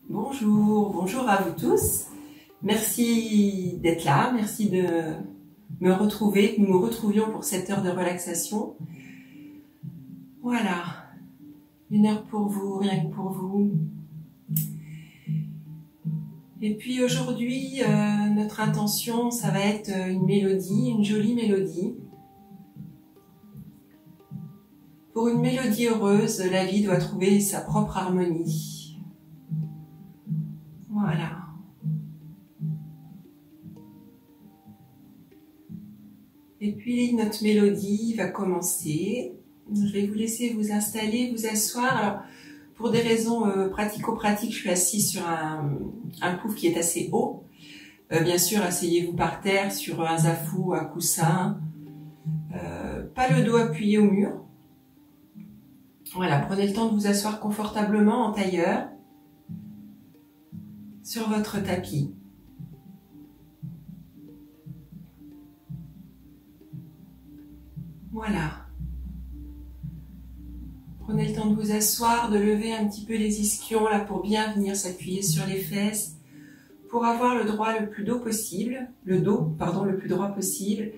Bonjour à vous tous. Merci d'être là, merci de me retrouver, que nous nous retrouvions pour cette heure de relaxation. Voilà, une heure pour vous, rien que pour vous. Et puis aujourd'hui, notre intention, ça va être une mélodie, une jolie mélodie. Pour une mélodie heureuse, la vie doit trouver sa propre harmonie. Voilà. Et puis notre mélodie va commencer. Je vais vous laisser vous installer, vous asseoir. Alors, pour des raisons pratico-pratiques, je suis assise sur un pouf qui est assez haut. Bien sûr, asseyez-vous par terre sur un zafou, un coussin. Pas le dos appuyé au mur. Voilà, prenez le temps de vous asseoir confortablement en tailleur sur votre tapis. Voilà. Prenez le temps de vous asseoir, de lever un petit peu les ischions là pour bien venir s'appuyer sur les fesses, pour avoir le dos le plus droit possible, le plus droit possible,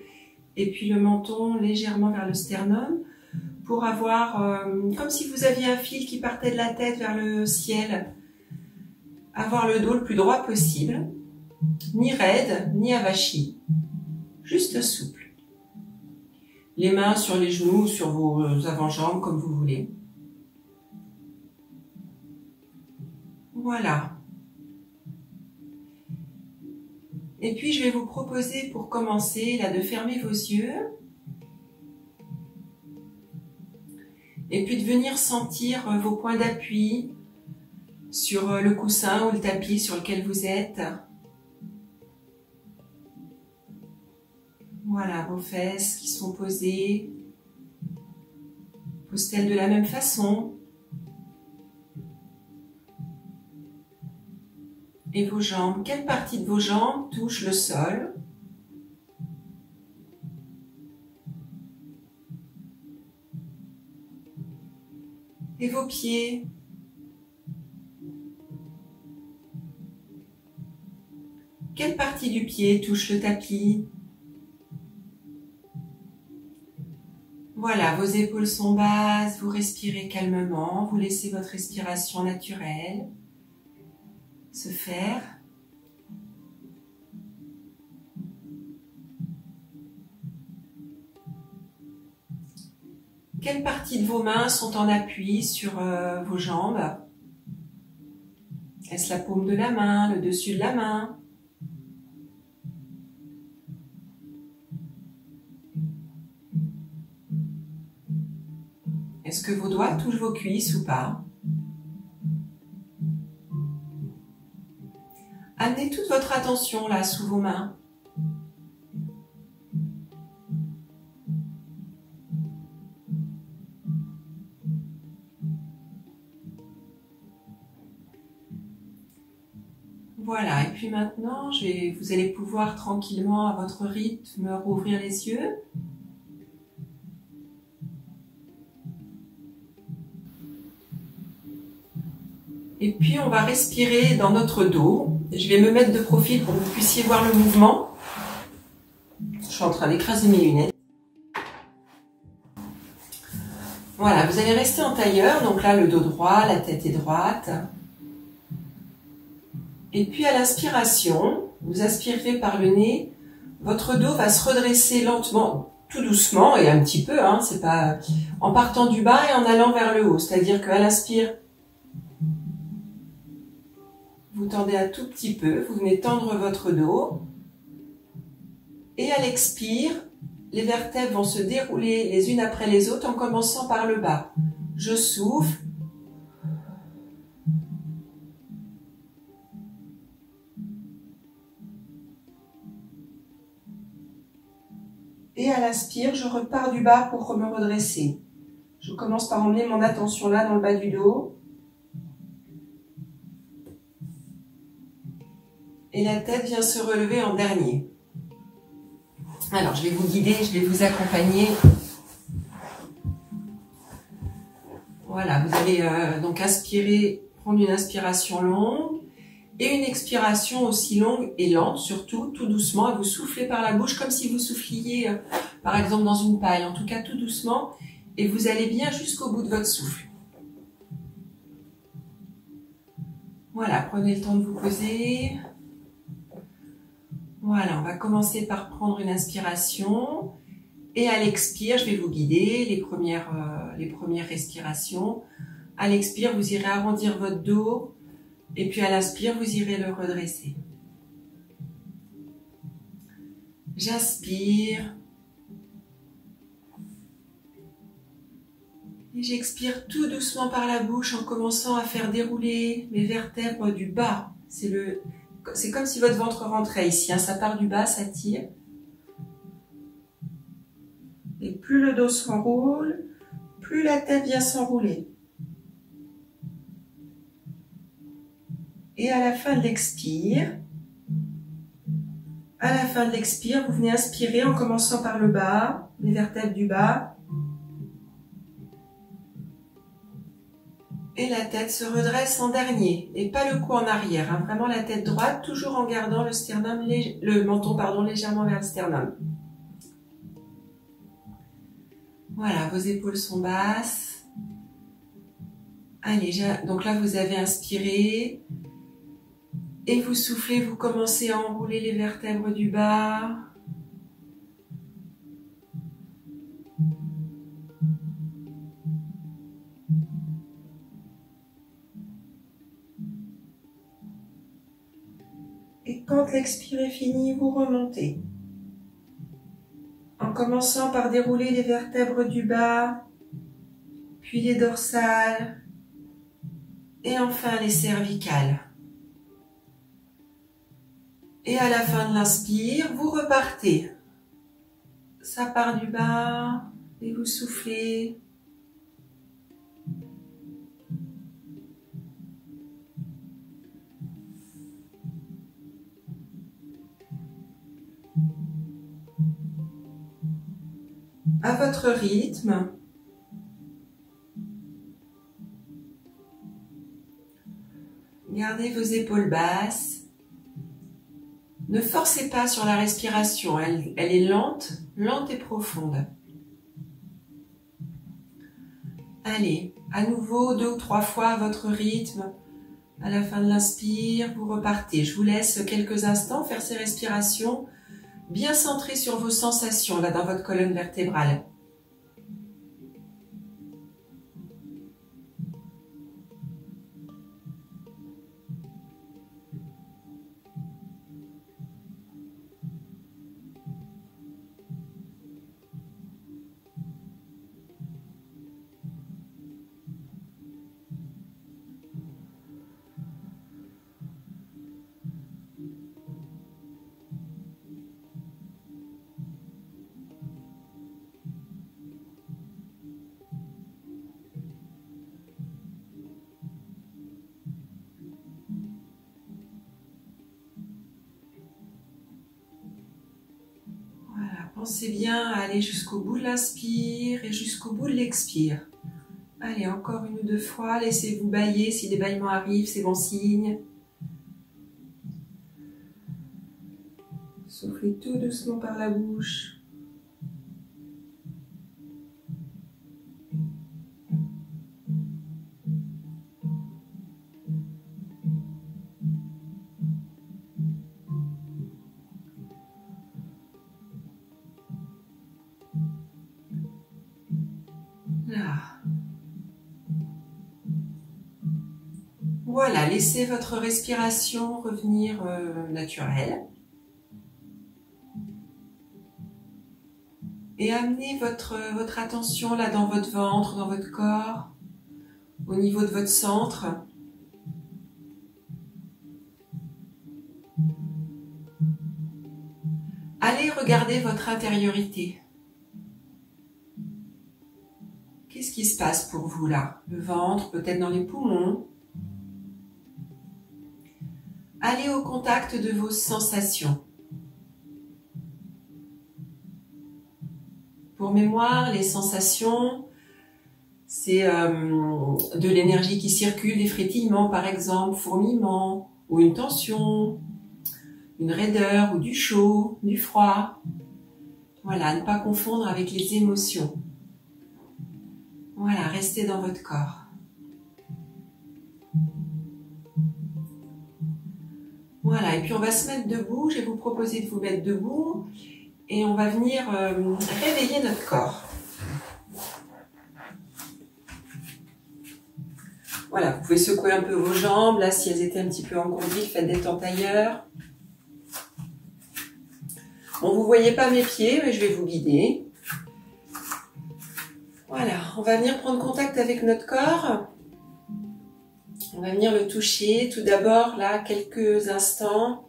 et puis le menton légèrement vers le sternum, pour avoir, comme si vous aviez un fil qui partait de la tête vers le ciel, avoir le dos le plus droit possible, ni raide, ni avachi, juste souple. Les mains sur les genoux, sur vos avant-jambes, comme vous voulez. Voilà. Et puis, je vais vous proposer, pour commencer, là, de fermer vos yeux. Et puis, de venir sentir vos points d'appui sur le coussin ou le tapis sur lequel vous êtes. Voilà, vos fesses qui sont posées. Posent-elles de la même façon? Et vos jambes, quelle partie de vos jambes touche le sol? Et vos pieds? Quelle partie du pied touche le tapis? Voilà, vos épaules sont basses, vous respirez calmement, vous laissez votre respiration naturelle se faire. Quelles parties de vos mains sont en appui sur vos jambes? Est-ce la paume de la main, le dessus de la main? Est-ce que vos doigts touchent vos cuisses ou pas? Amenez toute votre attention là sous vos mains. Voilà, et puis maintenant, vous allez pouvoir tranquillement à votre rythme rouvrir les yeux. Et puis on va respirer dans notre dos. Je vais me mettre de profil pour que vous puissiez voir le mouvement. Je suis en train d'écraser mes lunettes. Voilà, vous allez rester en tailleur, donc là le dos droit, la tête est droite. Et puis à l'inspiration, vous aspirerez par le nez, votre dos va se redresser lentement, tout doucement et un petit peu, hein, c'est pas en partant du bas et en allant vers le haut. C'est-à-dire qu'à l'inspire, vous tendez un tout petit peu, vous venez tendre votre dos. Et à l'expire, les vertèbres vont se dérouler les unes après les autres en commençant par le bas. Je souffle. Et à l'inspire, je repars du bas pour me redresser. Je commence par emmener mon attention là dans le bas du dos. Et la tête vient se relever en dernier. Alors, je vais vous guider, je vais vous accompagner. Voilà, vous allez donc inspirer, prendre une inspiration longue. Et une expiration aussi longue et lente, surtout, tout doucement. Et vous soufflez par la bouche comme si vous souffliez, par exemple, dans une paille. En tout cas, tout doucement. Et vous allez bien jusqu'au bout de votre souffle. Voilà, prenez le temps de vous poser. Voilà, on va commencer par prendre une inspiration. Et à l'expire, je vais vous guider les premières respirations. À l'expire, vous irez arrondir votre dos. Et puis à l'inspire, vous irez le redresser. J'inspire. Et j'expire tout doucement par la bouche en commençant à faire dérouler mes vertèbres du bas. C'est comme si votre ventre rentrait ici. Hein. Ça part du bas, ça tire. Et plus le dos s'enroule, plus la tête vient s'enrouler. Et à la fin de l'expire, vous venez inspirer en commençant par le bas, les vertèbres du bas. Et la tête se redresse en dernier, et pas le cou en arrière. Hein. Vraiment la tête droite, toujours en gardant le menton légèrement vers le sternum. Voilà, vos épaules sont basses. Allez, donc là vous avez inspiré. Et vous soufflez, vous commencez à enrouler les vertèbres du bas. Et quand l'expire est fini, vous remontez. En commençant par dérouler les vertèbres du bas, puis les dorsales, et enfin les cervicales. Et à la fin de l'inspire, vous repartez. Ça part du bas et vous soufflez. À votre rythme. Gardez vos épaules basses. Ne forcez pas sur la respiration, elle est lente et profonde. Allez, à nouveau 2 ou 3 fois à votre rythme. À la fin de l'inspire, vous repartez. Je vous laisse quelques instants faire ces respirations bien centrées sur vos sensations là dans votre colonne vertébrale. Pensez bien à aller jusqu'au bout de l'inspire et jusqu'au bout de l'expire. Allez, encore 1 ou 2 fois, laissez-vous bâiller. Si des bâillements arrivent, c'est bon signe. Soufflez tout doucement par la bouche. Voilà, laissez votre respiration revenir naturelle. Et amenez votre attention là dans votre ventre, dans votre corps, au niveau de votre centre. Allez regarder votre intériorité. Qu'est-ce qui se passe pour vous là? Le ventre, peut-être dans les poumons. Allez au contact de vos sensations. Pour mémoire, les sensations, c'est de l'énergie qui circule, des frétillements par exemple, fourmillements, ou une tension, une raideur ou du chaud, du froid. Voilà, ne pas confondre avec les émotions. Voilà, restez dans votre corps. Voilà, et puis on va se mettre debout. Je vais vous proposer de vous mettre debout et on va venir réveiller notre corps. Voilà, vous pouvez secouer un peu vos jambes. Là, si elles étaient un petit peu engourdies, faites des tentailleurs. Bon, vous ne voyez pas mes pieds, mais je vais vous guider. Voilà, on va venir prendre contact avec notre corps. On va venir le toucher tout d'abord, là, quelques instants,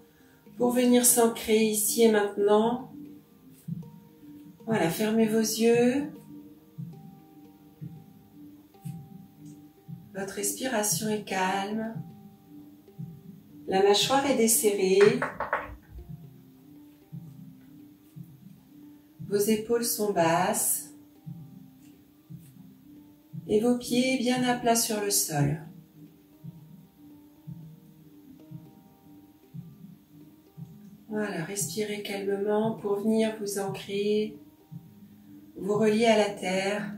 pour venir s'ancrer ici et maintenant. Voilà, fermez vos yeux. Votre respiration est calme. La mâchoire est desserrée. Vos épaules sont basses. Et vos pieds bien à plat sur le sol. Voilà, respirez calmement pour venir vous ancrer, vous relier à la terre.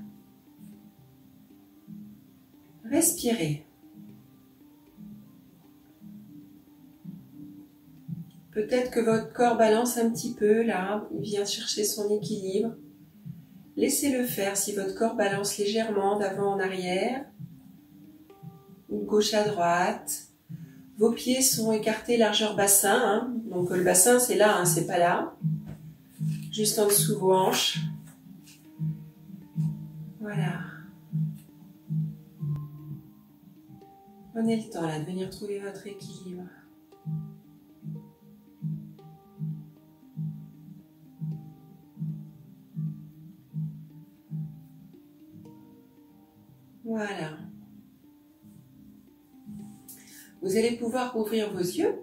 Respirez. Peut-être que votre corps balance un petit peu là, il vient chercher son équilibre. Laissez-le faire si votre corps balance légèrement d'avant en arrière, ou de gauche à droite. Vos pieds sont écartés largeur bassin, hein. Donc le bassin c'est là, hein, c'est pas là. Juste en dessous vos hanches. Voilà. Prenez le temps là de venir trouver votre équilibre. Voilà. Vous allez pouvoir ouvrir vos yeux.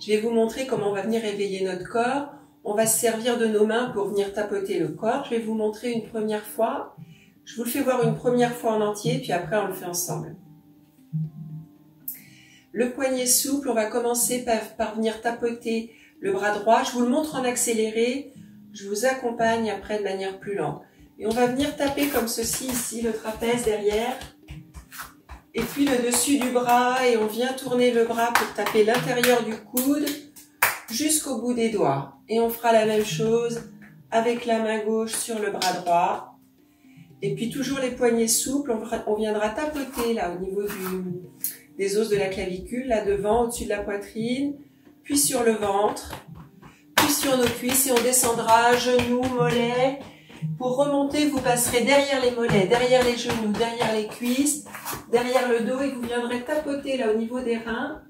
Je vais vous montrer comment on va venir réveiller notre corps. On va se servir de nos mains pour venir tapoter le corps. Je vais vous montrer une première fois. Je vous le fais voir une première fois en entier, puis après on le fait ensemble. Le poignet souple, on va commencer par venir tapoter le bras droit. Je vous le montre en accéléré. Je vous accompagne après de manière plus lente. Et on va venir taper comme ceci, ici, le trapèze derrière. Et puis le dessus du bras, et on vient tourner le bras pour taper l'intérieur du coude jusqu'au bout des doigts. Et on fera la même chose avec la main gauche sur le bras droit. Et puis toujours les poignets souples, on viendra tapoter là au niveau des os de la clavicule, là devant, au-dessus de la poitrine, puis sur le ventre, puis sur nos cuisses, et on descendra genoux, mollets. Pour remonter, vous passerez derrière les mollets, derrière les genoux, derrière les cuisses, derrière le dos, et vous viendrez tapoter là au niveau des reins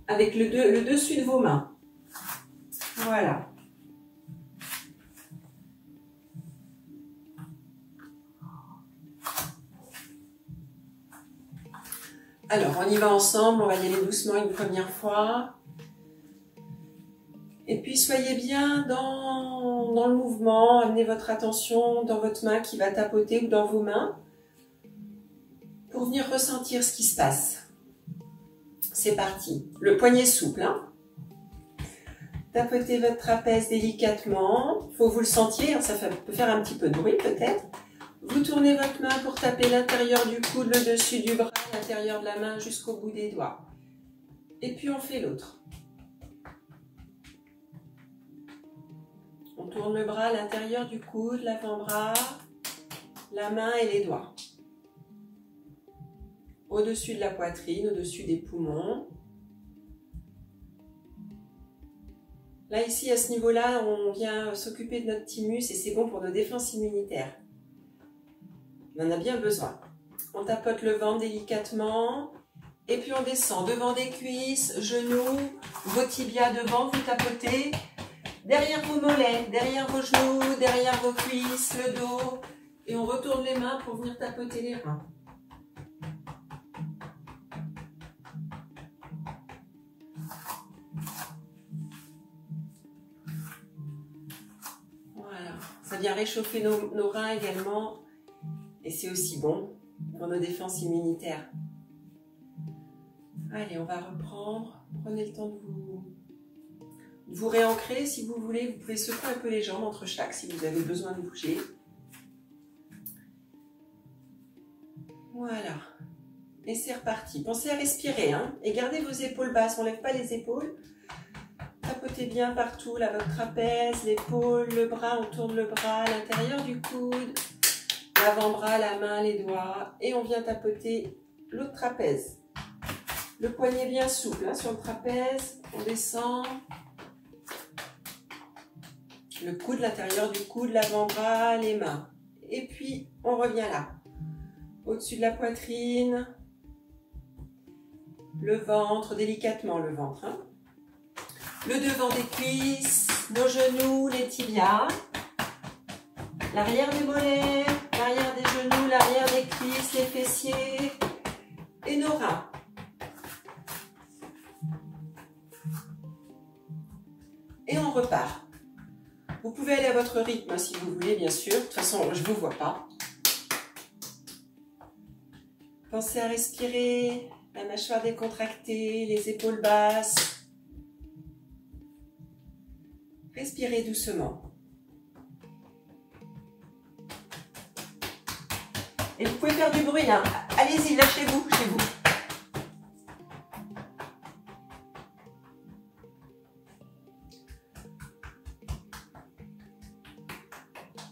avec le dessus de vos mains. Voilà. Alors, on y va ensemble, on va y aller doucement une première fois. Et puis, soyez bien dans le mouvement, amenez votre attention dans votre main qui va tapoter ou dans vos mains pour venir ressentir ce qui se passe. C'est parti. Le poignet souple, hein. Tapotez votre trapèze délicatement. Il faut que vous le sentiez, hein, ça peut faire un petit peu de bruit peut-être. Vous tournez votre main pour taper l'intérieur du coude, le dessus du bras, l'intérieur de la main jusqu'au bout des doigts. Et puis on fait l'autre. On tourne le bras à l'intérieur du coude, l'avant-bras, la main et les doigts. Au-dessus de la poitrine, au-dessus des poumons. Là, ici, à ce niveau-là, on vient s'occuper de notre thymus et c'est bon pour nos défenses immunitaires. On en a bien besoin. On tapote le ventre délicatement et puis on descend devant des cuisses, genoux, vos tibias devant, vous tapotez. Derrière vos mollets, derrière vos genoux, derrière vos cuisses, le dos. Et on retourne les mains pour venir tapoter les reins. Voilà, ça vient réchauffer nos reins également. Et c'est aussi bon pour nos défenses immunitaires. Allez, on va reprendre. Prenez le temps de vous réancrer. Si vous voulez, vous pouvez secouer un peu les jambes entre chaque si vous avez besoin de bouger. Voilà. Et c'est reparti. Pensez à respirer, hein, et gardez vos épaules basses. On ne lève pas les épaules. Tapotez bien partout, là, votre trapèze, l'épaule, le bras. On tourne le bras à l'intérieur du coude. L'avant-bras, la main, les doigts. Et on vient tapoter l'autre trapèze. Le poignet bien souple, hein, sur le trapèze. On descend. Le coude, l'intérieur du coude, l'avant-bras, les mains. Et puis, on revient là. Au-dessus de la poitrine. Le ventre, délicatement le ventre. Hein. Le devant des cuisses, nos genoux, les tibias. L'arrière des mollets, l'arrière des genoux, l'arrière des cuisses, les fessiers. Et nos reins. Et on repart. Vous pouvez aller à votre rythme si vous voulez, bien sûr. De toute façon, je ne vous vois pas. Pensez à respirer, la mâchoire décontractée, les épaules basses. Respirez doucement. Et vous pouvez faire du bruit, hein. Allez-y, lâchez-vous, chez vous.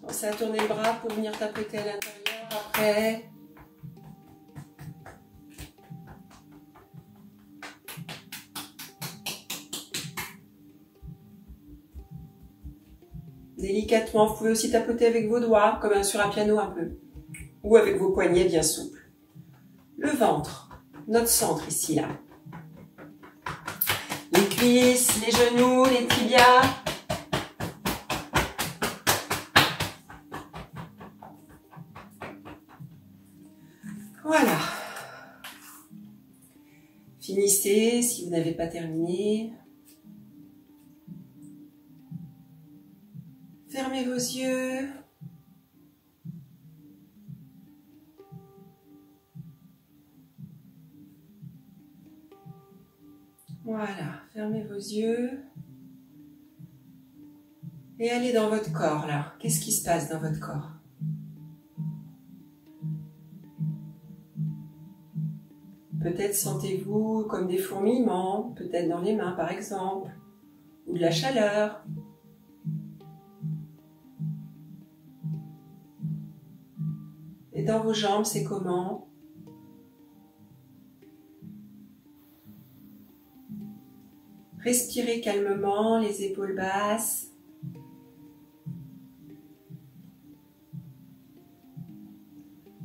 Pensez à tourner le bras pour venir tapoter à l'intérieur après. Délicatement, vous pouvez aussi tapoter avec vos doigts, comme sur un piano un peu. Ou avec vos poignets bien souples. Le ventre, notre centre ici, là. Les cuisses, les genoux, les tibias. Voilà. Finissez si vous n'avez pas terminé. Fermez vos yeux. Voilà, fermez vos yeux. Et allez dans votre corps, là. Qu'est-ce qui se passe dans votre corps? Peut-être sentez-vous comme des fourmillements, peut-être dans les mains par exemple, ou de la chaleur. Et dans vos jambes, c'est comment? Respirez calmement, les épaules basses.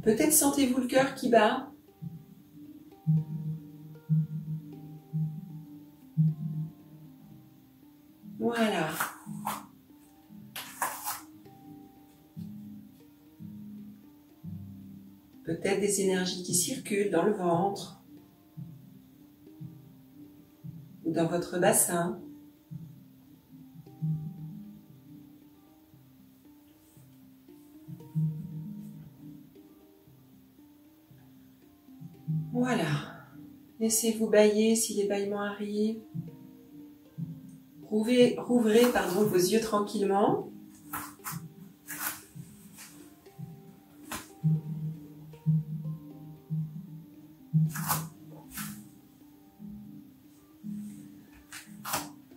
Peut-être sentez-vous le cœur qui bat. Voilà. Peut-être des énergies qui circulent dans le ventre ou dans votre bassin. Voilà. Laissez-vous bâiller si les bâillements arrivent. Rouvrez vos yeux tranquillement.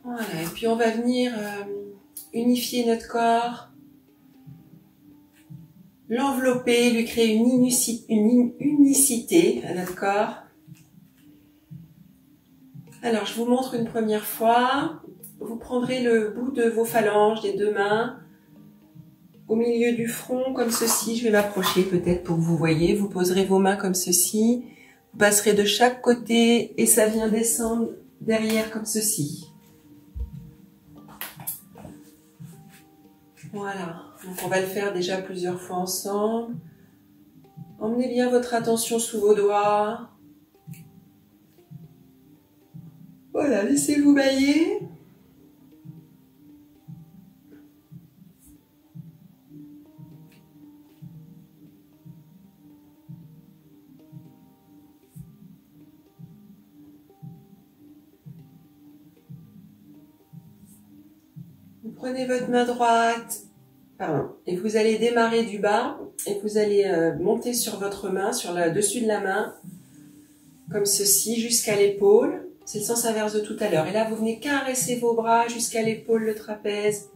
Voilà, et puis on va venir unifier notre corps, l'envelopper, lui créer une unicité à notre corps. Alors, je vous montre une première fois. Vous prendrez le bout de vos phalanges des deux mains au milieu du front, comme ceci. Je vais m'approcher peut-être pour que vous voyez. Vous poserez vos mains comme ceci. Vous passerez de chaque côté et ça vient descendre derrière comme ceci. Voilà. Donc, on va le faire déjà plusieurs fois ensemble. Emmenez bien votre attention sous vos doigts. Voilà, laissez-vous bâiller. Prenez votre main droite, pardon, et vous allez démarrer du bas et vous allez monter sur votre main, sur le dessus de la main, comme ceci, jusqu'à l'épaule. C'est le sens inverse de tout à l'heure. Et là, vous venez caresser vos bras jusqu'à l'épaule, le trapèze.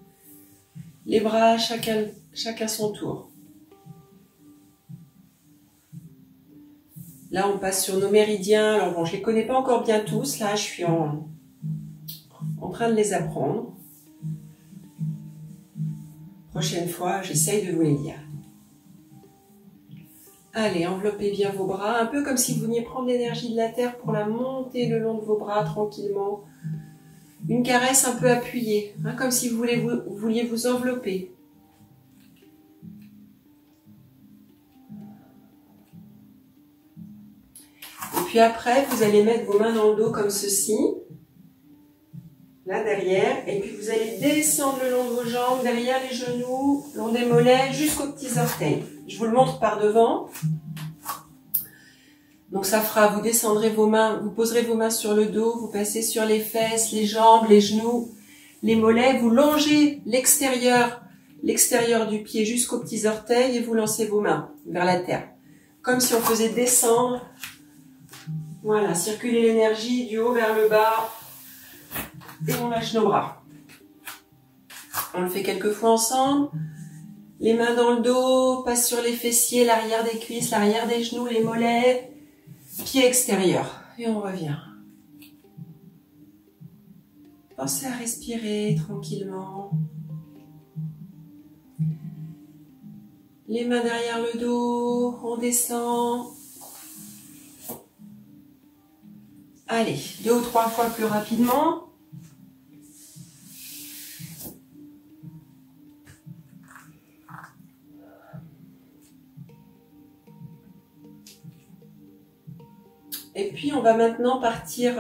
Les bras, chacun son tour. Là, on passe sur nos méridiens. Alors bon, je les connais pas encore bien tous. Là, je suis en train de les apprendre. Prochaine fois, j'essaye de vous les dire. Allez, enveloppez bien vos bras, un peu comme si vous veniez prendre l'énergie de la terre pour la monter le long de vos bras tranquillement. Une caresse un peu appuyée, hein, comme si vous vouliez vous envelopper. Et puis après, vous allez mettre vos mains dans le dos comme ceci. Là derrière, et puis vous allez descendre le long de vos jambes, derrière les genoux, le long des mollets, jusqu'aux petits orteils. Je vous le montre par devant. Donc ça fera, vous descendrez vos mains, vous poserez vos mains sur le dos, vous passez sur les fesses, les jambes, les genoux, les mollets, vous longez l'extérieur du pied jusqu'aux petits orteils et vous lancez vos mains vers la terre. Comme si on faisait descendre, voilà, circuler l'énergie du haut vers le bas. Et on lâche nos bras. On le fait quelques fois ensemble. Les mains dans le dos, passe sur les fessiers, l'arrière des cuisses, l'arrière des genoux, les mollets, pied extérieur. Et on revient. Pensez à respirer tranquillement. Les mains derrière le dos, on descend. Allez, 2 ou 3 fois plus rapidement. Et puis on va maintenant partir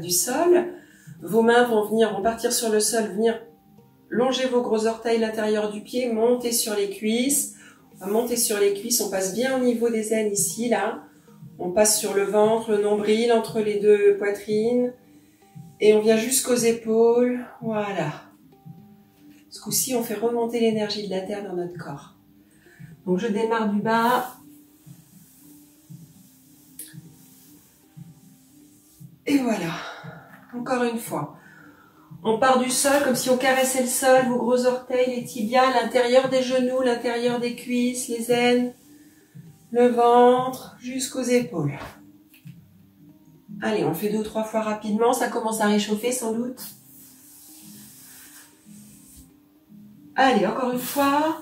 du sol. Vos mains vont partir sur le sol, venir longer vos gros orteils à l'intérieur du pied, monter sur les cuisses. On va monter sur les cuisses, on passe bien au niveau des aines ici, là. On passe sur le ventre, le nombril, entre les deux poitrines. Et on vient jusqu'aux épaules. Voilà. Ce coup-ci, on fait remonter l'énergie de la terre dans notre corps. Donc je démarre du bas. Et voilà, encore une fois. On part du sol comme si on caressait le sol, vos gros orteils, les tibias, l'intérieur des genoux, l'intérieur des cuisses, les aines, le ventre, jusqu'aux épaules. Allez, on le fait 2 ou 3 fois rapidement, ça commence à réchauffer sans doute. Allez, encore une fois.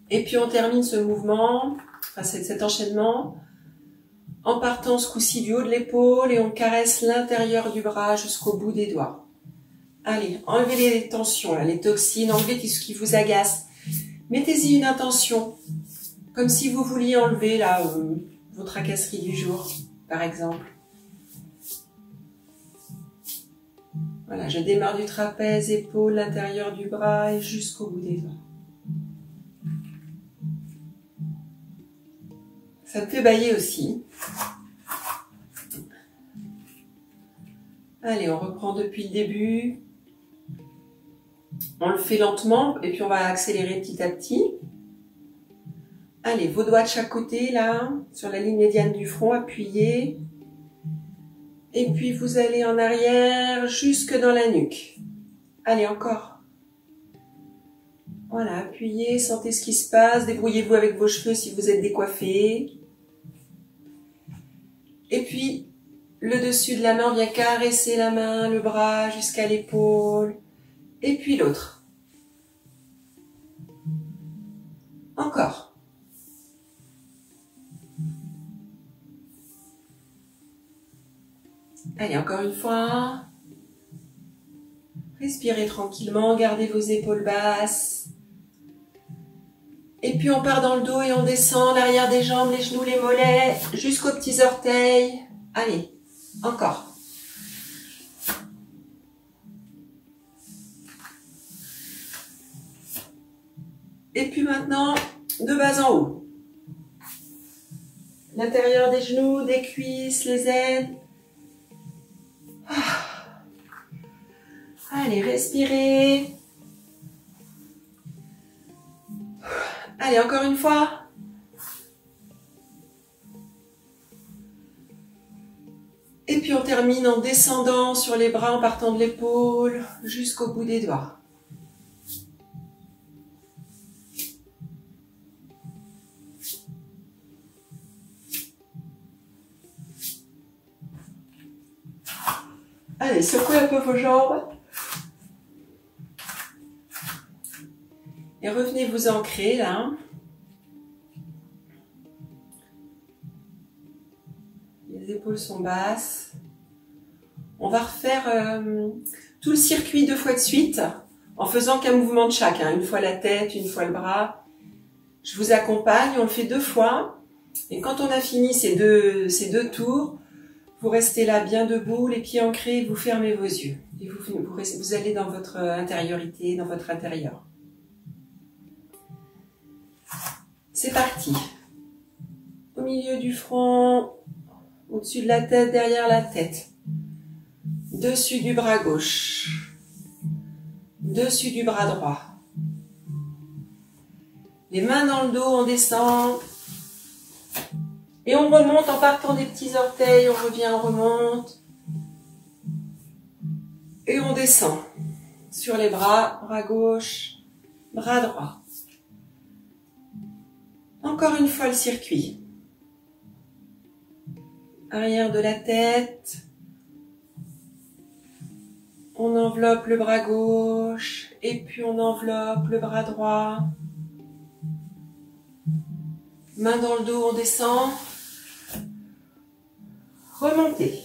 Et puis on termine ce mouvement. Cet enchaînement, en partant ce coup-ci du haut de l'épaule et on caresse l'intérieur du bras jusqu'au bout des doigts. Allez, enlevez les tensions, là, les toxines, enlevez tout ce qui vous agace. Mettez-y une intention, comme si vous vouliez enlever là, vos tracasseries du jour, par exemple. Voilà, je démarre du trapèze, épaule, l'intérieur du bras et jusqu'au bout des doigts. Ça me fait bailler aussi. Allez, on reprend depuis le début. On le fait lentement et puis on va accélérer petit à petit. Allez, vos doigts de chaque côté, là, sur la ligne médiane du front, appuyez. Et puis vous allez en arrière jusque dans la nuque. Allez, encore. Voilà, appuyez, sentez ce qui se passe. Débrouillez-vous avec vos cheveux si vous êtes décoiffés. Et puis, le dessus de la main, on vient caresser la main, le bras jusqu'à l'épaule. Et puis l'autre. Encore. Allez, encore une fois. Respirez tranquillement, gardez vos épaules basses. Et puis on part dans le dos et on descend l'arrière des jambes, les genoux, les mollets, jusqu'aux petits orteils. Allez, encore. Et puis maintenant, de bas en haut. L'intérieur des genoux, des cuisses, les aines. Allez, respirez. Allez, encore une fois. Et puis on termine en descendant sur les bras, en partant de l'épaule jusqu'au bout des doigts. Allez, secouez un peu vos jambes. Et revenez vous ancrer là. Les épaules sont basses. On va refaire tout le circuit 2 fois de suite en faisant qu'un mouvement de chaque. Une fois la tête, une fois le bras. Je vous accompagne, on le fait 2 fois. Et quand on a fini ces deux tours, vous restez là bien debout, les pieds ancrés, vous fermez vos yeux. Et vous allez dans votre intériorité, dans votre intérieur. C'est parti. Au milieu du front, au-dessus de la tête, derrière la tête. Dessus du bras gauche. Dessus du bras droit. Les mains dans le dos, on descend. Et on remonte en partant des petits orteils, on revient, on remonte. Et on descend sur les bras, bras gauche, bras droit. Encore une fois le circuit. Arrière de la tête. On enveloppe le bras gauche et puis on enveloppe le bras droit. Main dans le dos, on descend. Remontez.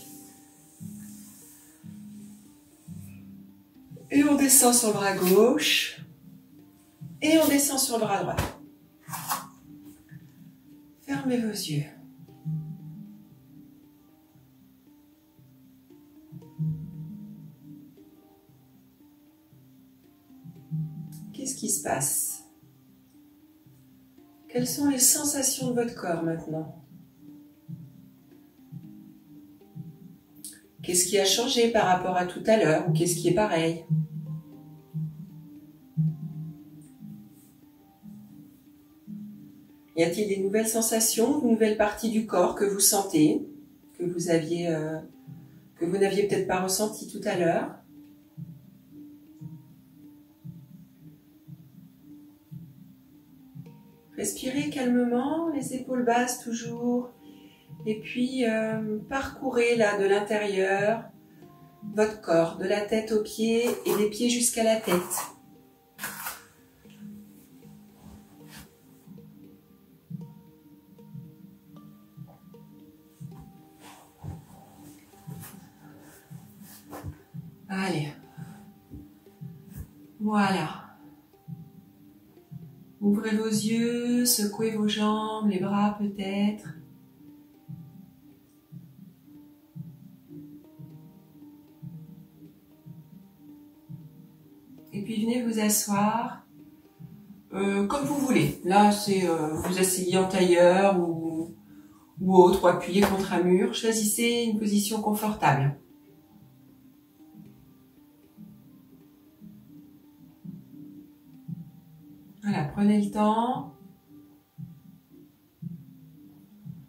Et on descend sur le bras gauche. Et on descend sur le bras droit. Fermez vos yeux. Qu'est-ce qui se passe? Quelles sont les sensations de votre corps maintenant? Qu'est-ce qui a changé par rapport à tout à l'heure ou qu'est-ce qui est pareil? Y a-t-il des nouvelles sensations, de nouvelles parties du corps que vous sentez, que vous n'aviez peut-être pas ressenti tout à l'heure? Respirez calmement, les épaules basses toujours. Et puis, parcourez là de l'intérieur votre corps, de la tête aux pieds et des pieds jusqu'à la tête. Allez. Voilà. Ouvrez vos yeux, secouez vos jambes, les bras peut-être. Et puis venez vous asseoir comme vous voulez. Là, c'est vous asseyez en tailleur ou autre, ou appuyé contre un mur. Choisissez une position confortable. Voilà, prenez le temps.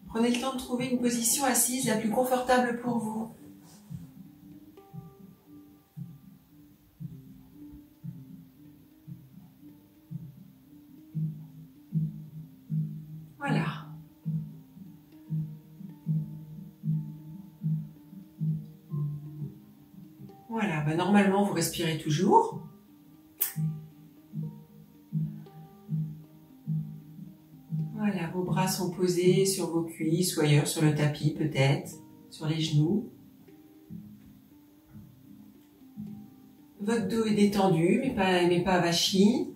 Prenez le temps de trouver une position assise la plus confortable pour vous. Voilà. Voilà, ben normalement vous respirez toujours. Voilà, vos bras sont posés sur vos cuisses ou ailleurs, sur le tapis peut-être, sur les genoux. Votre dos est détendu, mais pas avachi.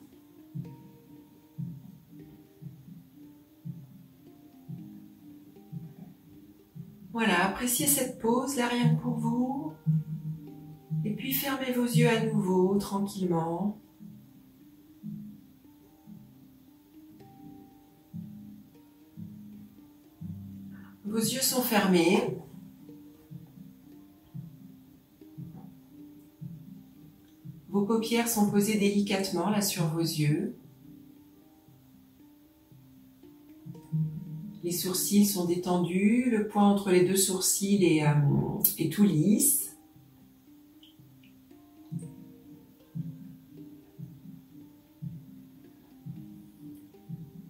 Voilà, appréciez cette pause, là rien que pour vous. Et puis fermez vos yeux à nouveau, tranquillement. Vos yeux sont fermés. paupières sont posées délicatement là sur vos yeux. Les sourcils sont détendus, le point entre les deux sourcils est tout lisse.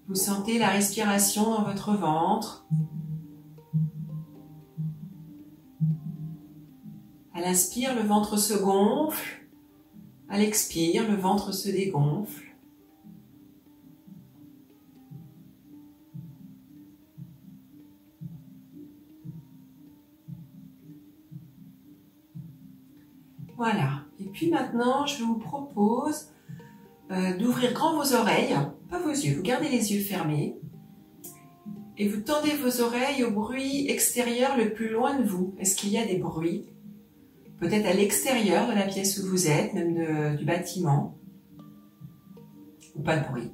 Vous sentez la respiration dans votre ventre. À l'inspire, le ventre se gonfle. À l'expire, le ventre se dégonfle. Voilà. Et puis maintenant, je vous propose d'ouvrir grand vos oreilles, pas vos yeux. Vous gardez les yeux fermés et vous tendez vos oreilles au bruit extérieur le plus loin de vous. Est-ce qu'il y a des bruits? Peut-être à l'extérieur de la pièce où vous êtes, même du bâtiment, ou pas de bruit.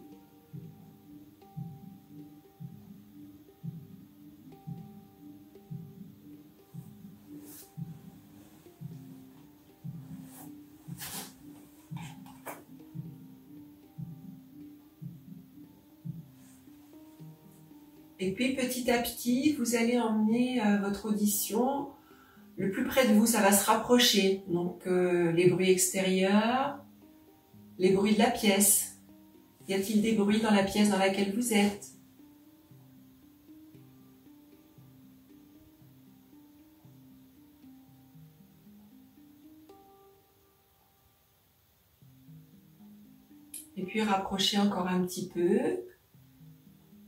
Et puis petit à petit, vous allez emmener votre audition le plus près de vous, ça va se rapprocher. Donc les bruits extérieurs, les bruits de la pièce. Y a-t-il des bruits dans la pièce dans laquelle vous êtes? Et puis rapprochez encore un petit peu.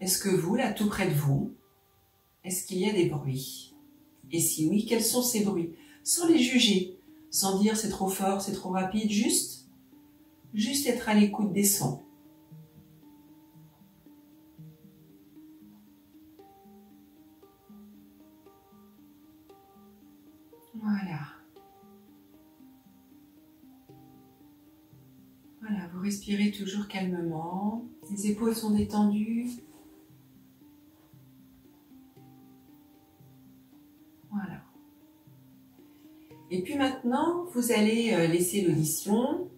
Est-ce que vous, là, tout près de vous, est-ce qu'il y a des bruits? Et si oui, quels sont ces bruits? Sans les juger, sans dire c'est trop fort, c'est trop rapide, juste être à l'écoute des sons. Voilà. Voilà, vous respirez toujours calmement. Les épaules sont détendues. Voilà. Et puis maintenant, vous allez laisser l'audition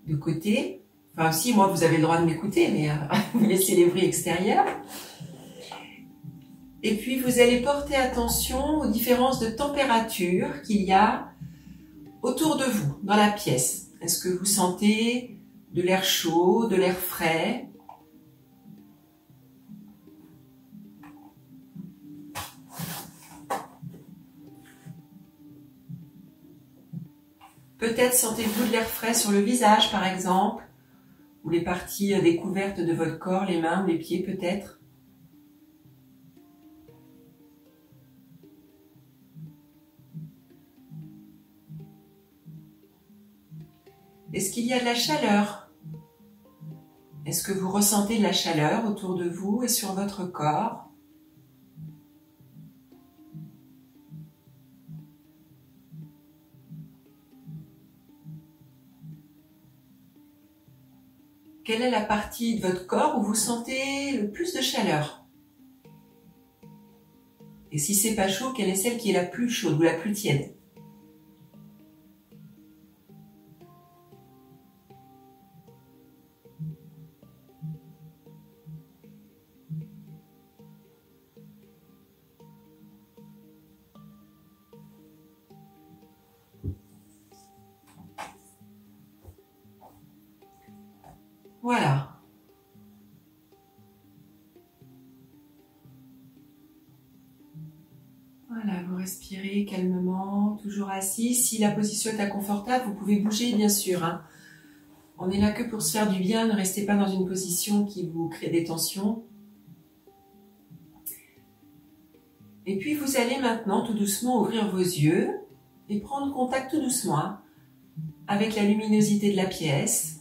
de côté. Enfin, si, moi, vous avez le droit de m'écouter, mais vous laissez les bruits extérieurs. Et puis, vous allez porter attention aux différences de température qu'il y a autour de vous, dans la pièce. Est-ce que vous sentez de l'air chaud, de l'air frais? Peut-être sentez-vous de l'air frais sur le visage, par exemple, ou les parties découvertes de votre corps, les mains ou les pieds peut-être. Est-ce qu'il y a de la chaleur? Est-ce que vous ressentez de la chaleur autour de vous et sur votre corps? Quelle est la partie de votre corps où vous sentez le plus de chaleur? Et si c'est pas chaud, quelle est celle qui est la plus chaude ou la plus tiède? Voilà. Voilà, vous respirez calmement, toujours assis. Si la position est inconfortable, vous pouvez bouger bien sûr, hein. On est là que pour se faire du bien, ne restez pas dans une position qui vous crée des tensions. Et puis vous allez maintenant tout doucement ouvrir vos yeux et prendre contact tout doucement, hein, avec la luminosité de la pièce.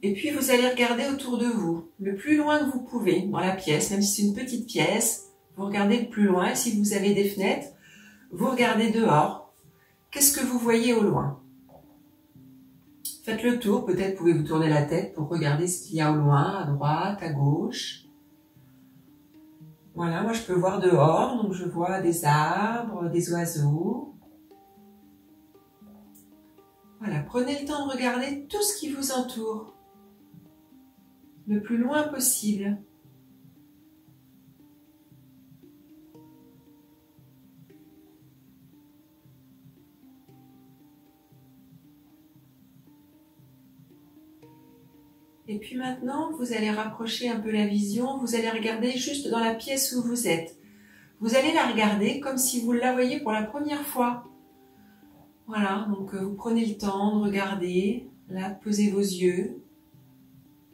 Et puis vous allez regarder autour de vous, le plus loin que vous pouvez dans la pièce, même si c'est une petite pièce, vous regardez le plus loin. Si vous avez des fenêtres, vous regardez dehors. Qu'est-ce que vous voyez au loin? Faites le tour, peut-être pouvez-vous tourner la tête pour regarder ce qu'il y a au loin, à droite, à gauche. Voilà, moi je peux voir dehors, donc je vois des arbres, des oiseaux. Voilà, prenez le temps de regarder tout ce qui vous entoure, le plus loin possible. Et puis maintenant, vous allez rapprocher un peu la vision, vous allez regarder juste dans la pièce où vous êtes. Vous allez la regarder comme si vous la voyez pour la première fois. Voilà, donc vous prenez le temps de regarder, là, posez vos yeux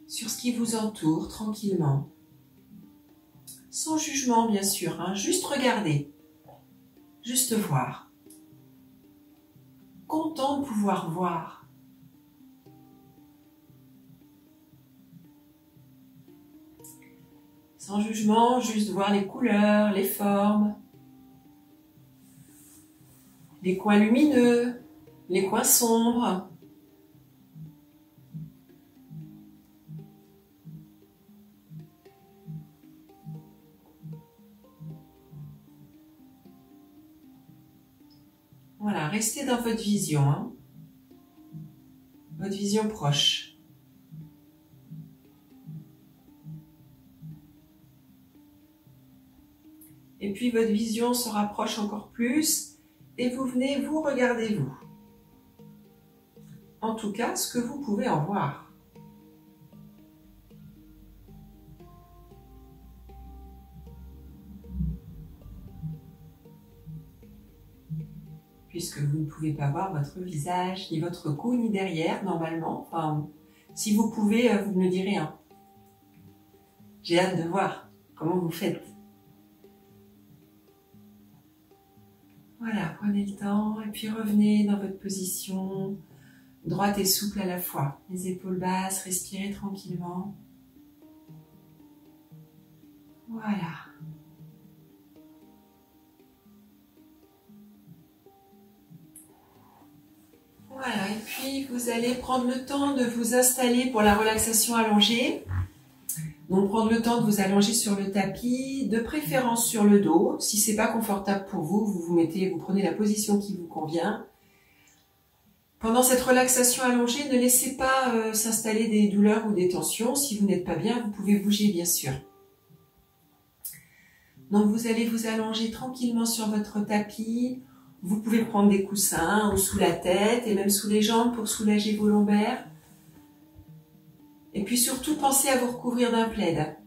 sur ce qui vous entoure tranquillement. Sans jugement bien sûr, hein, juste regarder, juste voir. Content de pouvoir voir. Sans jugement, juste voir les couleurs, les formes, les coins lumineux, les coins sombres. Voilà, restez dans votre vision, hein, votre vision proche. Et puis votre vision se rapproche encore plus et vous venez vous regarder vous. En tout cas, ce que vous pouvez en voir. Puisque vous ne pouvez pas voir votre visage, ni votre cou, ni derrière, normalement. Enfin, si vous pouvez, vous me le direz. Hein. J'ai hâte de voir comment vous faites. Voilà, prenez le temps et puis revenez dans votre position droite et souple à la fois. Les épaules basses, respirez tranquillement. Voilà. Voilà, et puis vous allez prendre le temps de vous installer pour la relaxation allongée. Donc prendre le temps de vous allonger sur le tapis, de préférence sur le dos. Si c'est pas confortable pour vous, vous prenez la position qui vous convient. Pendant cette relaxation allongée, ne laissez pas s'installer des douleurs ou des tensions. Si vous n'êtes pas bien, vous pouvez bouger bien sûr. Donc vous allez vous allonger tranquillement sur votre tapis. Vous pouvez prendre des coussins ou sous la tête et même sous les jambes pour soulager vos lombaires. Et puis surtout, pensez à vous recouvrir d'un plaid.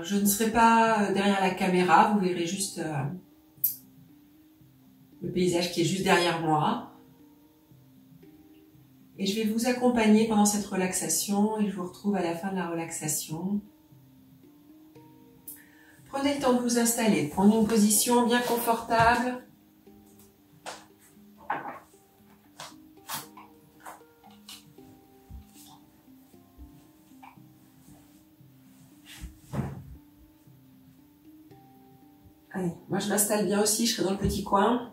Je ne serai pas derrière la caméra, vous verrez juste le paysage qui est juste derrière moi. Et je vais vous accompagner pendant cette relaxation et je vous retrouve à la fin de la relaxation. Prenez le temps de vous installer, prendre une position bien confortable. Allez, moi je m'installe bien aussi, je serai dans le petit coin.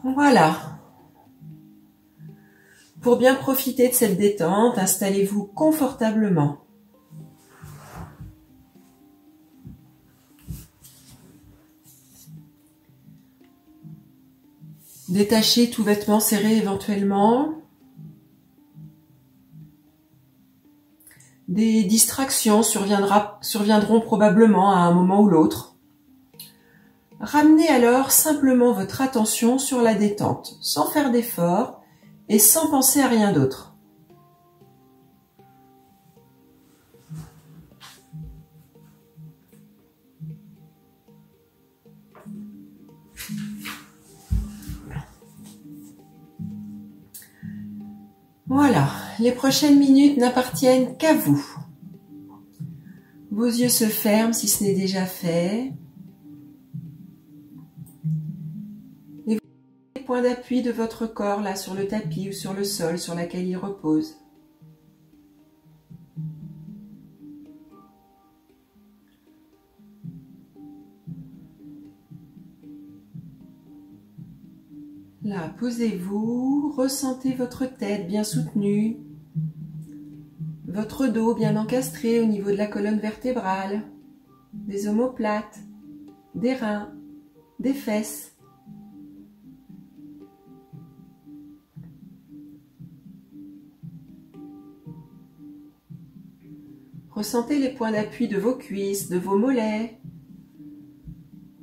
Voilà. Pour bien profiter de cette détente, installez-vous confortablement. Détachez tout vêtement serré éventuellement. Des distractions surviendront probablement à un moment ou l'autre. Ramenez alors simplement votre attention sur la détente, sans faire d'effort et sans penser à rien d'autre. Voilà, les prochaines minutes n'appartiennent qu'à vous. Vos yeux se ferment si ce n'est déjà fait. points d'appui de votre corps là sur le tapis ou sur le sol sur lequel il repose. Là, posez-vous, ressentez votre tête bien soutenue, votre dos bien encastré au niveau de la colonne vertébrale, des omoplates, des reins, des fesses. Ressentez les points d'appui de vos cuisses, de vos mollets,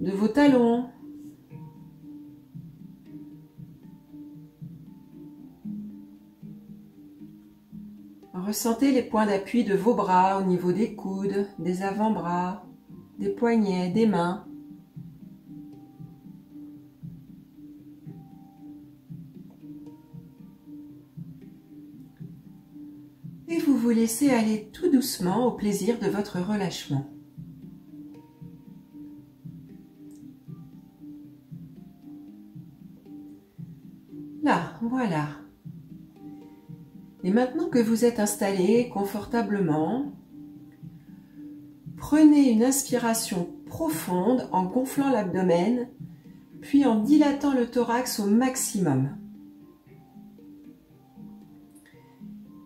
de vos talons. Ressentez les points d'appui de vos bras au niveau des coudes, des avant-bras, des poignets, des mains. Et vous vous laissez aller tout doucement au plaisir de votre relâchement. Là, voilà. Et maintenant que vous êtes installé confortablement, prenez une inspiration profonde en gonflant l'abdomen, puis en dilatant le thorax au maximum.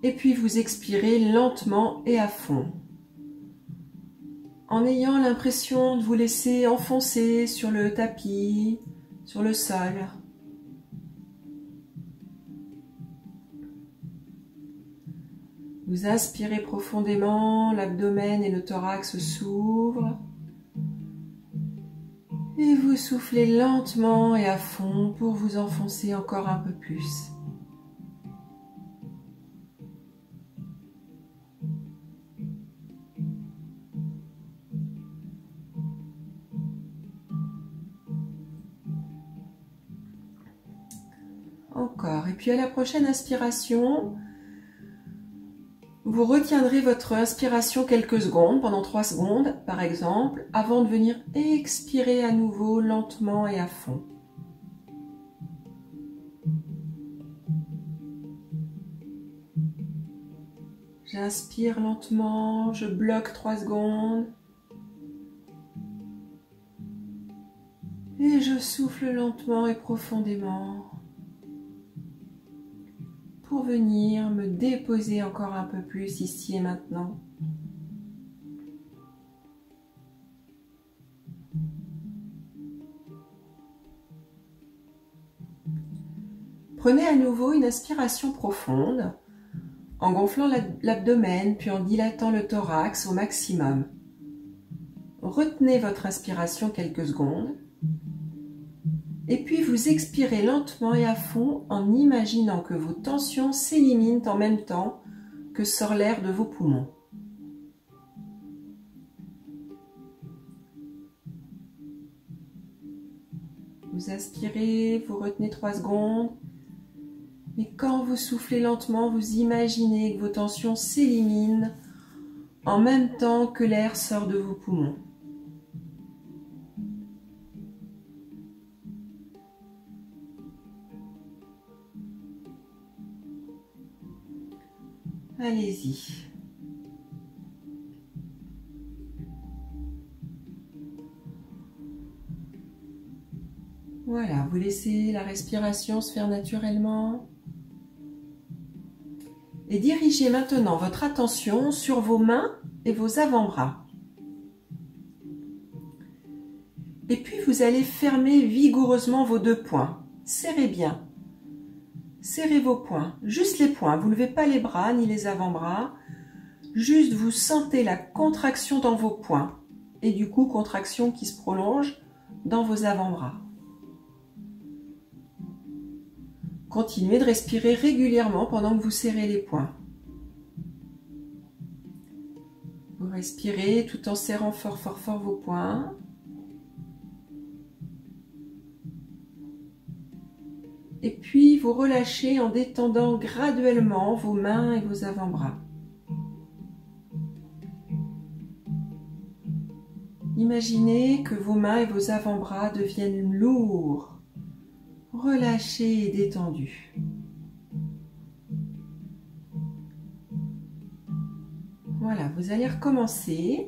Et puis vous expirez lentement et à fond, en ayant l'impression de vous laisser enfoncer sur le tapis, sur le sol. Vous inspirez profondément, l'abdomen et le thorax s'ouvrent. Et vous soufflez lentement et à fond pour vous enfoncer encore un peu plus. Encore. Et puis à la prochaine inspiration, vous retiendrez votre inspiration quelques secondes, pendant 3 secondes par exemple, avant de venir expirer à nouveau lentement et à fond. J'inspire lentement, je bloque 3 secondes. Et je souffle lentement et profondément pour venir me déposer encore un peu plus ici et maintenant. Prenez à nouveau une inspiration profonde en gonflant l'abdomen puis en dilatant le thorax au maximum. Retenez votre inspiration quelques secondes. Et puis vous expirez lentement et à fond en imaginant que vos tensions s'éliminent en même temps que sort l'air de vos poumons. Vous inspirez, vous retenez 3 secondes. Et quand vous soufflez lentement, vous imaginez que vos tensions s'éliminent en même temps que l'air sort de vos poumons. Allez-y. Voilà, vous laissez la respiration se faire naturellement. Et dirigez maintenant votre attention sur vos mains et vos avant-bras. Et puis vous allez fermer vigoureusement vos 2 poings. Serrez bien. Serrez vos poings, juste les poings, vous ne levez pas les bras ni les avant-bras, juste vous sentez la contraction dans vos poings et du coup contraction qui se prolonge dans vos avant-bras. Continuez de respirer régulièrement pendant que vous serrez les poings. Vous respirez tout en serrant fort fort fort vos poings. Et puis vous relâchez en détendant graduellement vos mains et vos avant-bras. Imaginez que vos mains et vos avant-bras deviennent lourds, relâché et détendu. Voilà, vous allez recommencer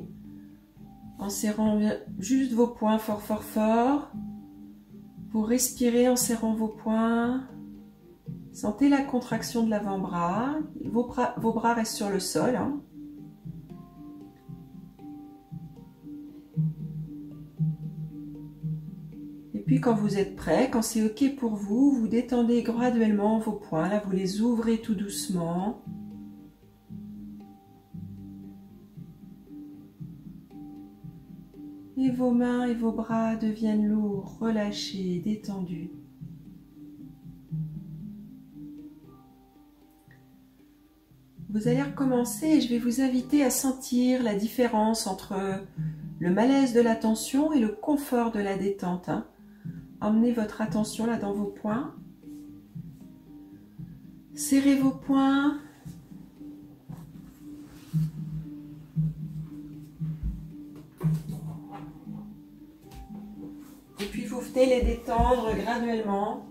en serrant juste vos poings fort, fort, fort. Vous respirez en serrant vos poings. Sentez la contraction de l'avant-bras. Vos bras restent sur le sol. Hein. Et puis quand vous êtes prêt, quand c'est OK pour vous, vous détendez graduellement vos poings. Là, vous les ouvrez tout doucement. Et vos mains et vos bras deviennent lourds, relâchés, détendus. Vous allez recommencer et je vais vous inviter à sentir la différence entre le malaise de la tension et le confort de la détente. Hein. Emmenez votre attention là dans vos poings. Serrez vos poings. Et puis vous venez les détendre graduellement.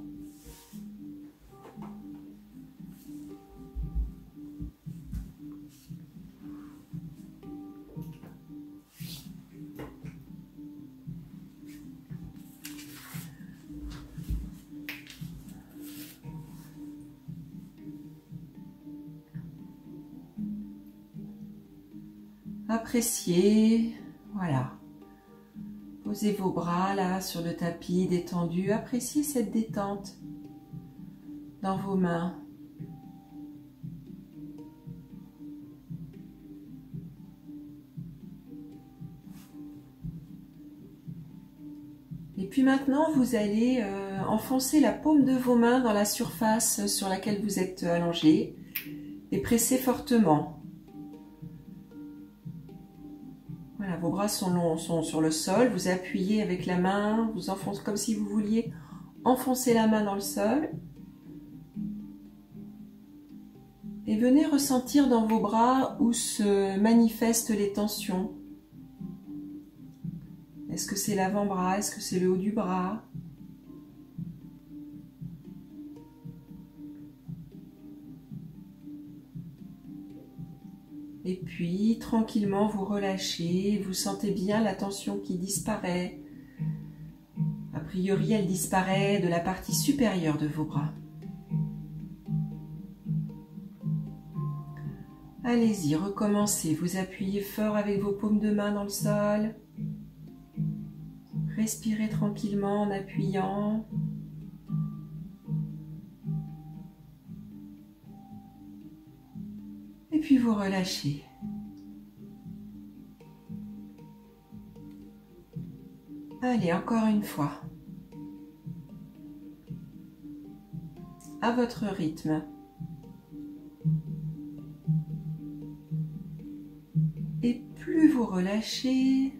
Appréciez, voilà. Posez vos bras là sur le tapis détendu. Appréciez cette détente dans vos mains. Et puis maintenant, vous allez enfoncer la paume de vos mains dans la surface sur laquelle vous êtes allongé et presser fortement. Voilà, vos bras sont sur le sol, vous appuyez avec la main, vous enfoncez comme si vous vouliez enfoncer la main dans le sol. Et venez ressentir dans vos bras où se manifestent les tensions. Est-ce que c'est l'avant-bras? Est-ce que c'est le haut du bras? Et puis, tranquillement, vous relâchez, vous sentez bien la tension qui disparaît. A priori, elle disparaît de la partie supérieure de vos bras. Allez-y, recommencez. Vous appuyez fort avec vos paumes de main dans le sol. Respirez tranquillement en appuyant. Et puis vous relâchez. Allez, encore une fois. À votre rythme. Et plus vous relâchez,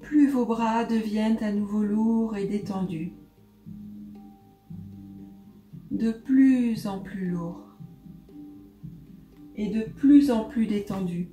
plus vos bras deviennent à nouveau lourds et détendus. De plus en plus lourds. Et de plus en plus détendu.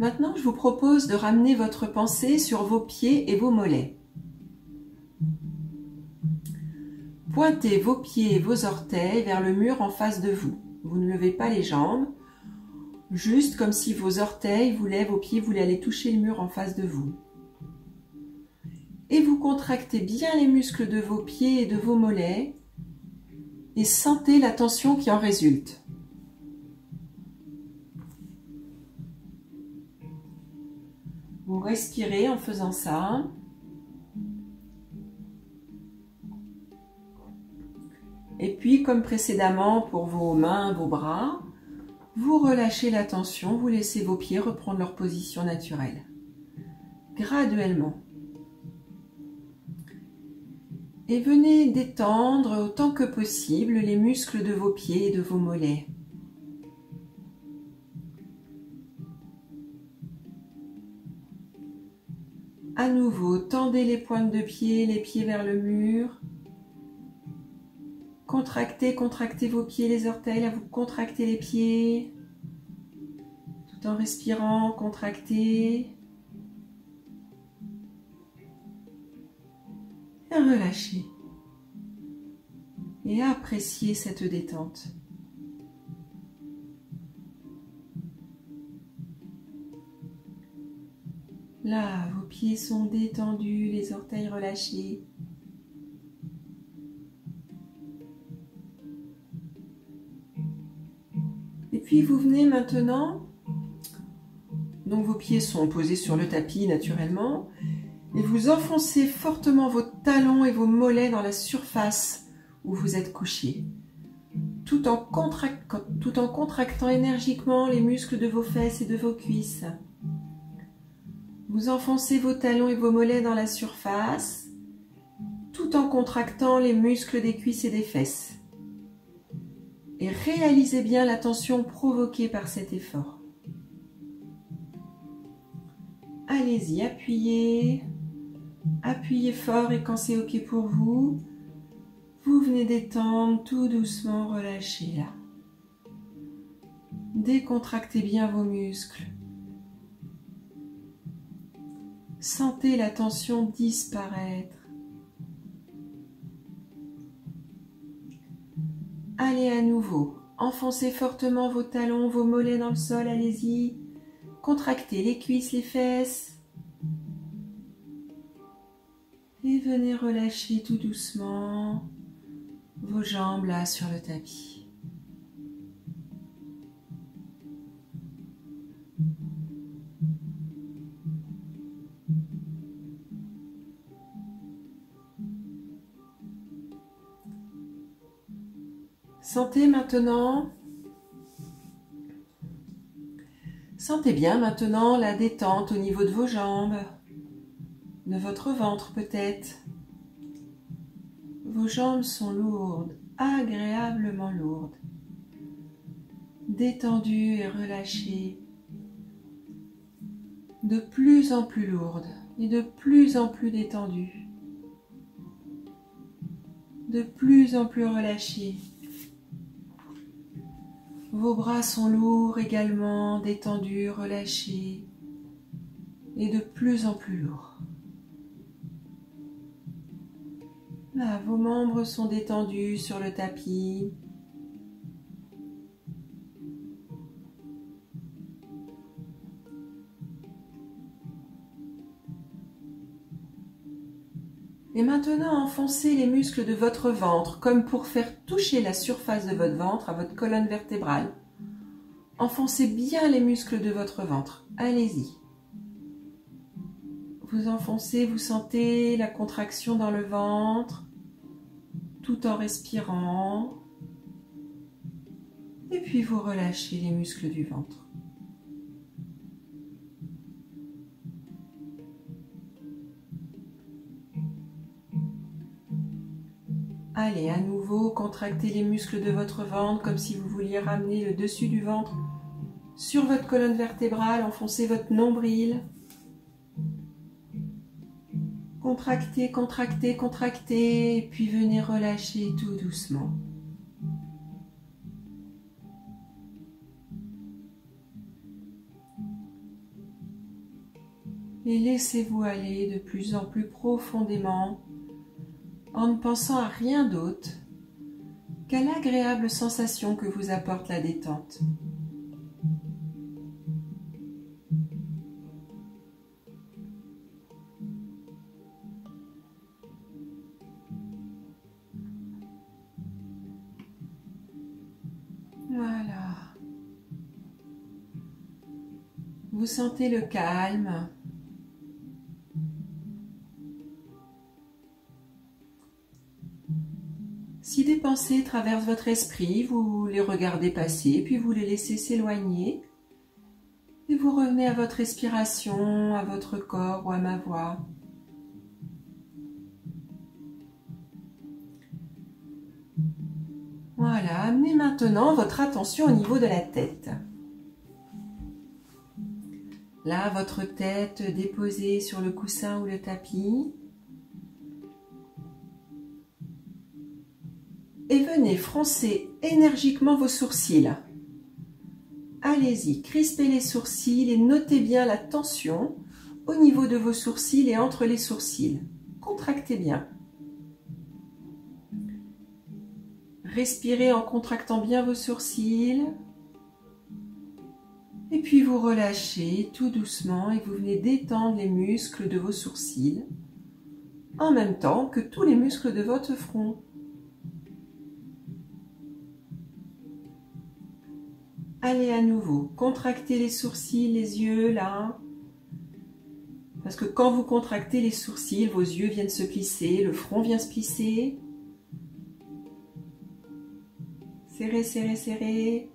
Maintenant, je vous propose de ramener votre pensée sur vos pieds et vos mollets. Pointez vos pieds et vos orteils vers le mur en face de vous. Vous ne levez pas les jambes, juste comme si vos orteils voulaient, vos pieds voulaient aller toucher le mur en face de vous. Et vous contractez bien les muscles de vos pieds et de vos mollets et sentez la tension qui en résulte. Vous respirez en faisant ça. Et puis, comme précédemment pour vos mains, vos bras, vous relâchez la tension, vous laissez vos pieds reprendre leur position naturelle. Graduellement. Et venez détendre autant que possible les muscles de vos pieds et de vos mollets. À nouveau, tendez les pointes de pied, les pieds vers le mur. Contractez, contractez vos pieds, les orteils, là vous contractez les pieds. Tout en respirant, contractez. Et relâchez. Et appréciez cette détente. Là, vos pieds sont détendus, les orteils relâchés. Et puis vous venez maintenant, donc vos pieds sont posés sur le tapis naturellement, et vous enfoncez fortement vos talons et vos mollets dans la surface où vous êtes couché, tout en contractant énergiquement les muscles de vos fesses et de vos cuisses. Vous enfoncez vos talons et vos mollets dans la surface, tout en contractant les muscles des cuisses et des fesses. Et réalisez bien la tension provoquée par cet effort. Allez-y, appuyez. Appuyez fort et quand c'est OK pour vous, vous venez détendre tout doucement, relâchez là. Décontractez bien vos muscles. Sentez la tension disparaître. Allez à nouveau, enfoncez fortement vos talons, vos mollets dans le sol, allez-y. Contractez les cuisses, les fesses. Et venez relâcher tout doucement vos jambes là sur le tapis. Sentez bien maintenant la détente au niveau de vos jambes, de votre ventre peut-être. Vos jambes sont lourdes, agréablement lourdes, détendues et relâchées, de plus en plus lourdes et de plus en plus détendues, de plus en plus relâchées. Vos bras sont lourds également, détendus, relâchés et de plus en plus lourds. Là, vos membres sont détendus sur le tapis. Et maintenant, enfoncez les muscles de votre ventre comme pour faire toucher la surface de votre ventre à votre colonne vertébrale. Enfoncez bien les muscles de votre ventre. Allez-y. Vous enfoncez, vous sentez la contraction dans le ventre, tout en respirant. Et puis vous relâchez les muscles du ventre. Allez, à nouveau, contractez les muscles de votre ventre comme si vous vouliez ramener le dessus du ventre sur votre colonne vertébrale, enfoncez votre nombril. Contractez, contractez, contractez, et puis venez relâcher tout doucement. Et laissez-vous aller de plus en plus profondément en ne pensant à rien d'autre qu'à l'agréable sensation que vous apporte la détente. Voilà. Vous sentez le calme. Si des pensées traversent votre esprit, vous les regardez passer, puis vous les laissez s'éloigner. Et vous revenez à votre respiration, à votre corps ou à ma voix. Voilà, amenez maintenant votre attention au niveau de la tête. Là, votre tête déposée sur le coussin ou le tapis. Et venez froncer énergiquement vos sourcils. Allez-y, crispez les sourcils et notez bien la tension au niveau de vos sourcils et entre les sourcils. Contractez bien. Respirez en contractant bien vos sourcils. Et puis vous relâchez tout doucement et vous venez détendre les muscles de vos sourcils en même temps que tous les muscles de votre front. Allez à nouveau, contractez les sourcils, les yeux là. Parce que quand vous contractez les sourcils, vos yeux viennent se plisser, le front vient se plisser. Serrez, serrez, serrez.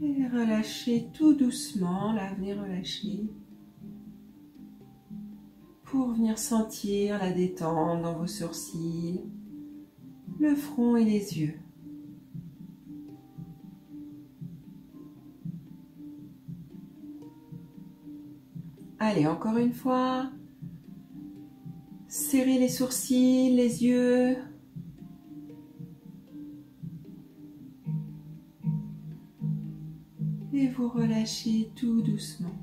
Et relâchez tout doucement, là, venez relâcher. Pour venir sentir la détente dans vos sourcils, le front et les yeux. Allez, encore une fois. Serrez les sourcils, les yeux. Et vous relâchez tout doucement.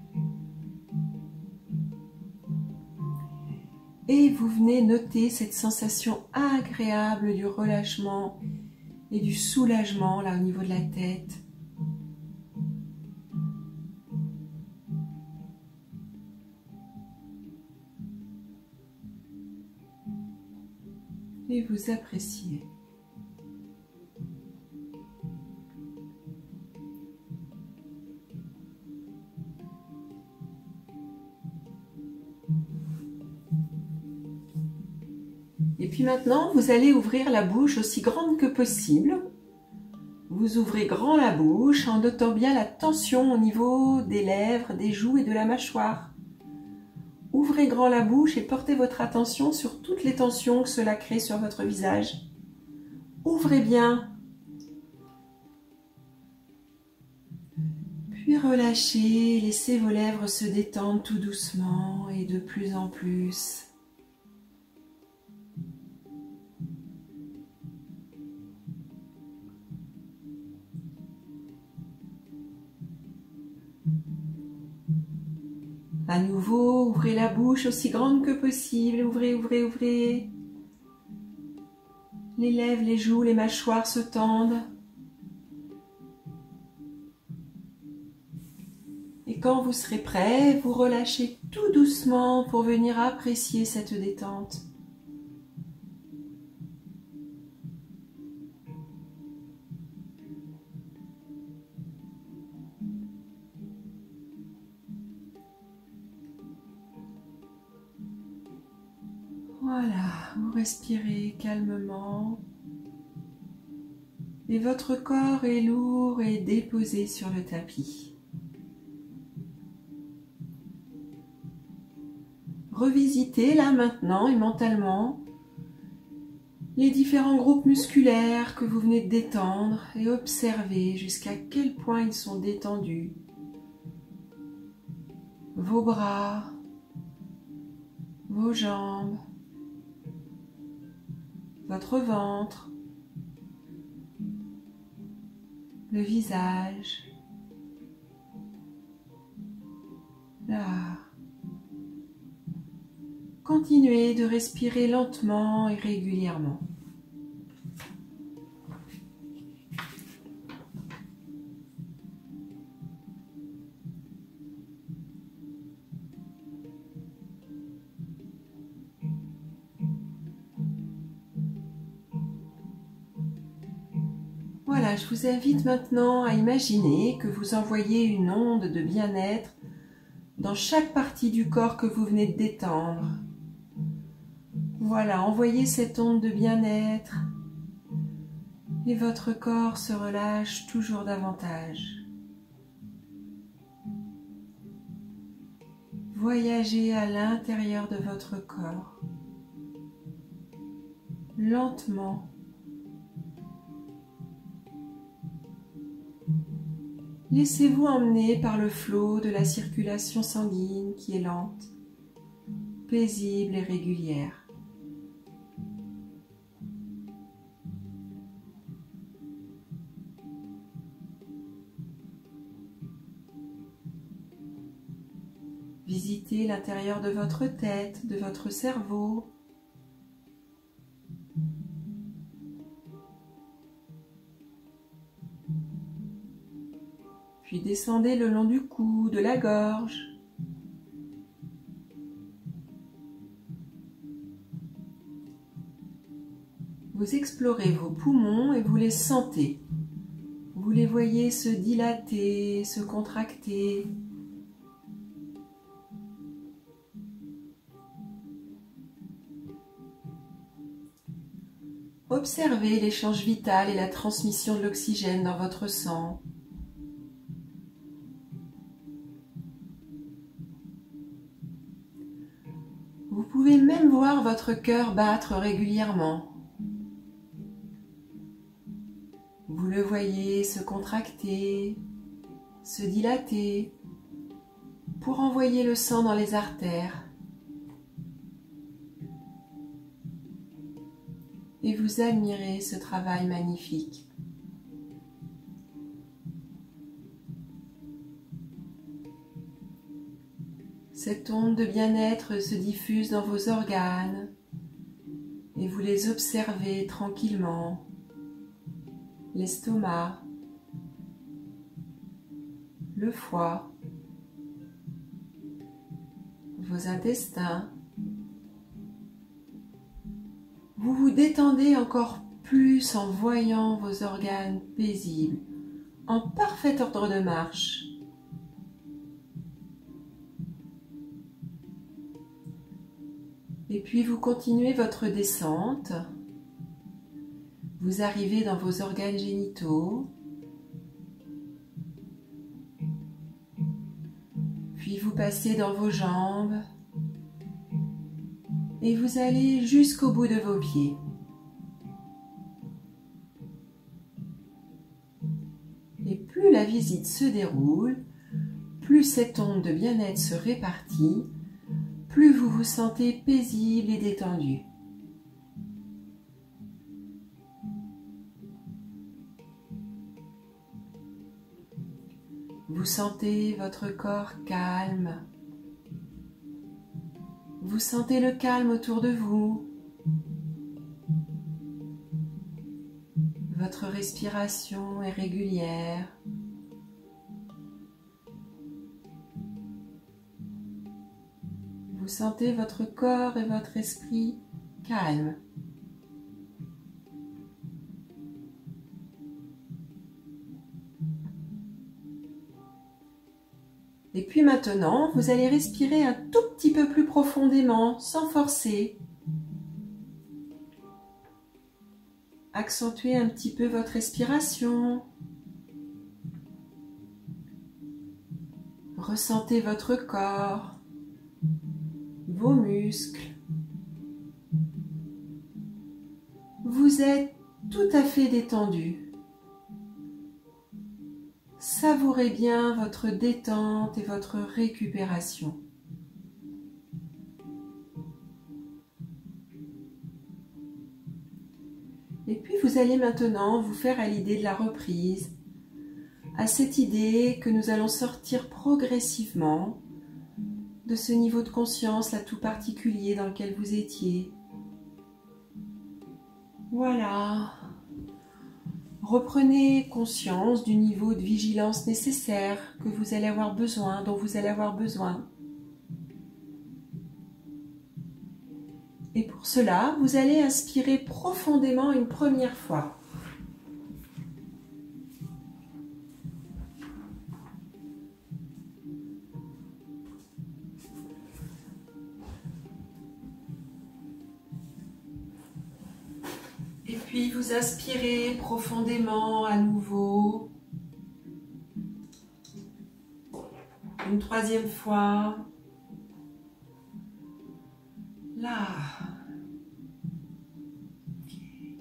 Et vous venez noter cette sensation agréable du relâchement et du soulagement là au niveau de la tête. Et vous appréciez. Et puis maintenant, vous allez ouvrir la bouche aussi grande que possible. Vous ouvrez grand la bouche en notant bien la tension au niveau des lèvres, des joues et de la mâchoire. Ouvrez grand la bouche et portez votre attention sur toutes les tensions que cela crée sur votre visage. Ouvrez bien. Puis relâchez, laissez vos lèvres se détendre tout doucement et de plus en plus. À nouveau, ouvrez la bouche aussi grande que possible. Ouvrez, ouvrez, ouvrez. Les lèvres, les joues, les mâchoires se tendent. Et quand vous serez prêt, vous relâchez tout doucement pour venir apprécier cette détente. Voilà, vous respirez calmement. Et votre corps est lourd et déposé sur le tapis. Revisitez là maintenant et mentalement les différents groupes musculaires que vous venez de détendre et observez jusqu'à quel point ils sont détendus. Vos bras, vos jambes, votre ventre, le visage, là. Continuez de respirer lentement et régulièrement. Voilà, je vous invite maintenant à imaginer que vous envoyez une onde de bien-être dans chaque partie du corps que vous venez de détendre. Voilà, envoyez cette onde de bien-être et votre corps se relâche toujours davantage. Voyagez à l'intérieur de votre corps, lentement. Laissez-vous emmener par le flot de la circulation sanguine qui est lente, paisible et régulière. Visitez l'intérieur de votre tête, de votre cerveau. Puis descendez le long du cou, de la gorge. Vous explorez vos poumons et vous les sentez. Vous les voyez se dilater, se contracter. Observez l'échange vital et la transmission de l'oxygène dans votre sang. Vous pouvez même voir votre cœur battre régulièrement. Vous le voyez se contracter, se dilater pour envoyer le sang dans les artères. Et vous admirez ce travail magnifique. Cette onde de bien-être se diffuse dans vos organes et vous les observez tranquillement. L'estomac, le foie, vos intestins. Vous vous détendez encore plus en voyant vos organes paisibles, en parfait ordre de marche. Et puis vous continuez votre descente. Vous arrivez dans vos organes génitaux. Puis vous passez dans vos jambes. Et vous allez jusqu'au bout de vos pieds. Et plus la visite se déroule, plus cette onde de bien-être se répartit, plus vous vous sentez paisible et détendu. Vous sentez votre corps calme. Vous sentez le calme autour de vous. Votre respiration est régulière. Vous sentez votre corps et votre esprit calmes. Et puis maintenant, vous allez respirer un tout petit peu plus profondément, sans forcer. Accentuez un petit peu votre respiration. Ressentez votre corps, vos muscles. Vous êtes tout à fait détendu. Savourez bien votre détente et votre récupération. Et puis vous allez maintenant vous faire à l'idée de la reprise, à cette idée que nous allons sortir progressivement de ce niveau de conscience là tout particulier dans lequel vous étiez. Voilà. Reprenez conscience du niveau de vigilance nécessaire que vous allez avoir besoin, dont vous allez avoir besoin. Et pour cela, vous allez inspirer profondément une première fois. Et puis vous inspirez profondément à nouveau. Une troisième fois. Là.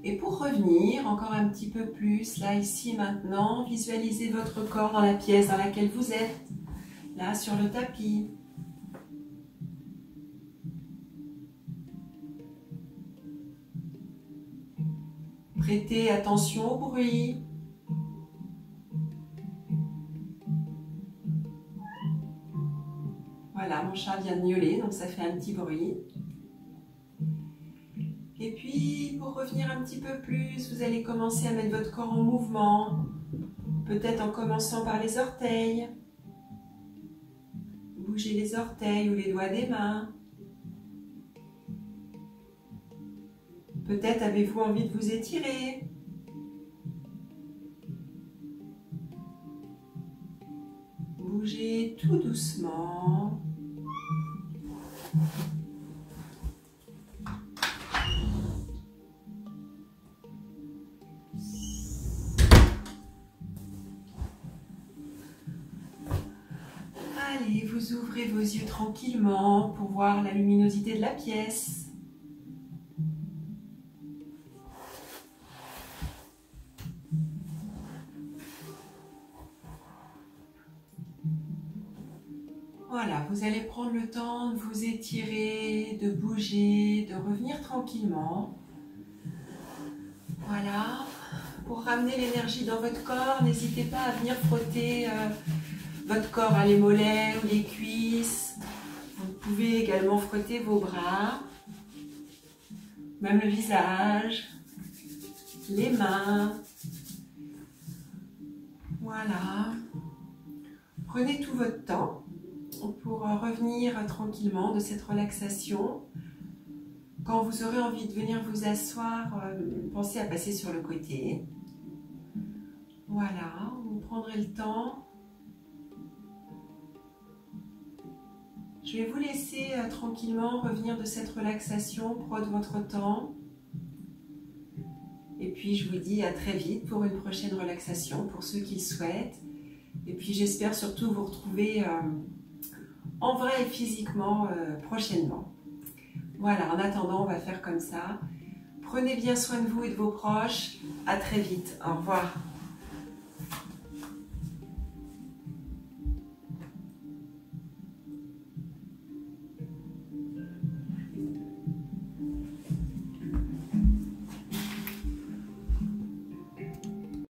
Et pour revenir encore un petit peu plus, là, ici, maintenant. Visualisez votre corps dans la pièce dans laquelle vous êtes, là, sur le tapis. Prêtez attention au bruit. Voilà, mon chat vient de miauler, donc ça fait un petit bruit. Et puis, pour revenir un petit peu plus, vous allez commencer à mettre votre corps en mouvement. Peut-être en commençant par les orteils. Bougez les orteils ou les doigts des mains. Peut-être avez-vous envie de vous étirer. Bougez tout doucement. Allez, vous ouvrez vos yeux tranquillement pour voir la luminosité de la pièce. Voilà, vous allez prendre le temps de vous étirer, de bouger, de revenir tranquillement. Voilà. Pour ramener l'énergie dans votre corps, n'hésitez pas à venir frotter votre corps, les mollets ou les cuisses. Vous pouvez également frotter vos bras, même le visage, les mains. Voilà. Prenez tout votre temps pour revenir tranquillement de cette relaxation. Quand vous aurez envie de venir vous asseoir, pensez à passer sur le côté. Voilà, vous prendrez le temps. Je vais vous laisser tranquillement revenir de cette relaxation, prenez votre temps. Et puis je vous dis à très vite pour une prochaine relaxation, pour ceux qui le souhaitent. Et puis j'espère surtout vous retrouver en vrai et physiquement prochainement. Voilà, en attendant, on va faire comme ça. Prenez bien soin de vous et de vos proches. À très vite. Au revoir.